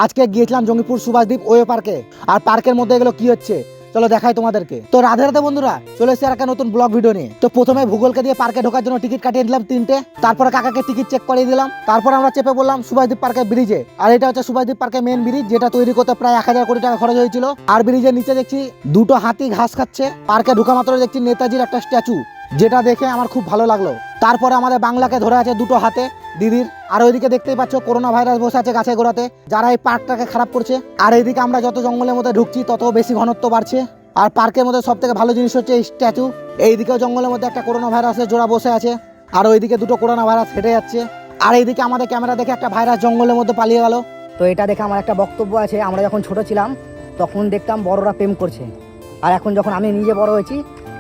আজকে গিয়েছিলাম জঙ্গিপুর সুভাষদ্বীপ ওয়ে পার্কে। আর পার্কের মধ্যে এগুলো কি হচ্ছে চলো দেখাই তোমাদেরকে। তো রাধে রাধে বন্ধুরা, চলে এসেছে একটা নতুন ব্লগ ভিডিও নিয়ে। তো প্রথমে ভূগোলকে দিয়ে পার্কে ঢোকার জন্য টিকিট কাটিয়ে দিলাম 3টে। তারপরে কাকাকে টিকিট চেক করিয়ে দিলাম। তারপর আমরা চেপে বললাম সুভাষদ্বীপ পার্কের ব্রিজে। আর এটা হচ্ছে সুভাষদ্বীপ পার্কের মেন ব্রিজ, যেটা তৈরি করতে প্রায় 1000 কোটি টাকা খরচ হয়েছিল। আর ব্রিজের নিচে দেখছি দুটো হাতি ঘাস খাচ্ছে। পার্কে ঢোকা মাত্র দেখছি নেতাজির একটা স্ট্যাচু, যেটা দেখে আমার খুব ভালো লাগলো। তারপরে আমাদের বাংলাকে ধরে আছে দুটো হাতে দিদির। আর ওইদিকে দেখতেই পাচ্ছ করোনা ভাইরাস বসে আছে গাছে গোড়াতে, যারা এই পার্কটাকে খারাপ করছে। আর এইদিকে আমরা যত জঙ্গলের মধ্যে ঢুকছি তত বেশি ঘনত্ব বাড়ছে। আর পার্কের মধ্যে সব থেকে ভালো জিনিস হচ্ছে এই স্ট্যাচু। এইদিকেও জঙ্গলের মধ্যে একটা করোনা ভাইরাসের জোড়া বসে আছে, আর ওইদিকে দুটো করোনা ভাইরাস হেঁটে যাচ্ছে। আর এইদিকে আমাদের ক্যামেরা দেখে একটা ভাইরাস জঙ্গলের মধ্যে পালিয়ে গেল। তো এটা দেখে আমার একটা বক্তব্য আছে। আমরা যখন ছোট ছিলাম তখন দেখতাম বড়রা প্রেম করছে, আর এখন যখন আমি নিজে বড় হয়েছি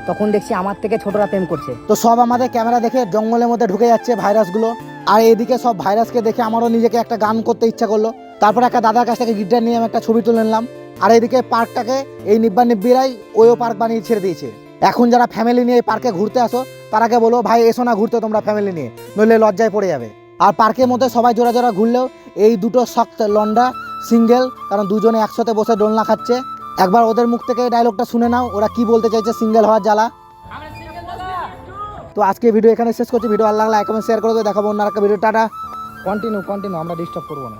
তখন দেখছি আমার থেকে ছোটরা প্রেম করছে। তো সব আমাদের ক্যামেরা দেখে জঙ্গলের মধ্যে ঢুকে যাচ্ছে ভাইরাসগুলো। আর এইদিকে সব ভাইরাসকে দেখে আমারও নিজেকে একটা গান করতে ইচ্ছা করলো। তারপর একটা দাদার কাছ থেকে গিটার নিয়ে আমি একটা ছবি তুলে নিলাম। আর এইদিকে পার্কটাকে এই নিব্বিরাই ওয়ো পার্ক বানিয়ে ছেড়ে দিয়েছে। এখন যারা ফ্যামিলি নিয়ে এই পার্কে ঘুরতে আসো তারাকে বলো ভাই এসো না ঘুরতে তোমরা ফ্যামিলি নিয়ে, নইলে লজ্জায় পড়ে যাবে। আর পার্কের মধ্যে সবাই জোড়া জোড়া ঘুরলেও এই দুটো শক্ত লন্ডা সিঙ্গেল, কারণ দুজনে একসাথে বসে দোলনা খাচ্ছে। একবার ওদের মুখ থেকে ডায়লগটা শুনে নাও, ওরা কি বলতে চাইছে সিঙ্গেল হওয়ার জ্বালা। তো আজকে ভিডিও এখানে শেষ করছি। ভিডিও ভালো লাগলে লাইক কমেন্ট শেয়ার করে দেবো। দেখাবো অন্য একটা ভিডিও। টাটা। কন্টিনিউ আমরা ডিস্টার্ব করবো না।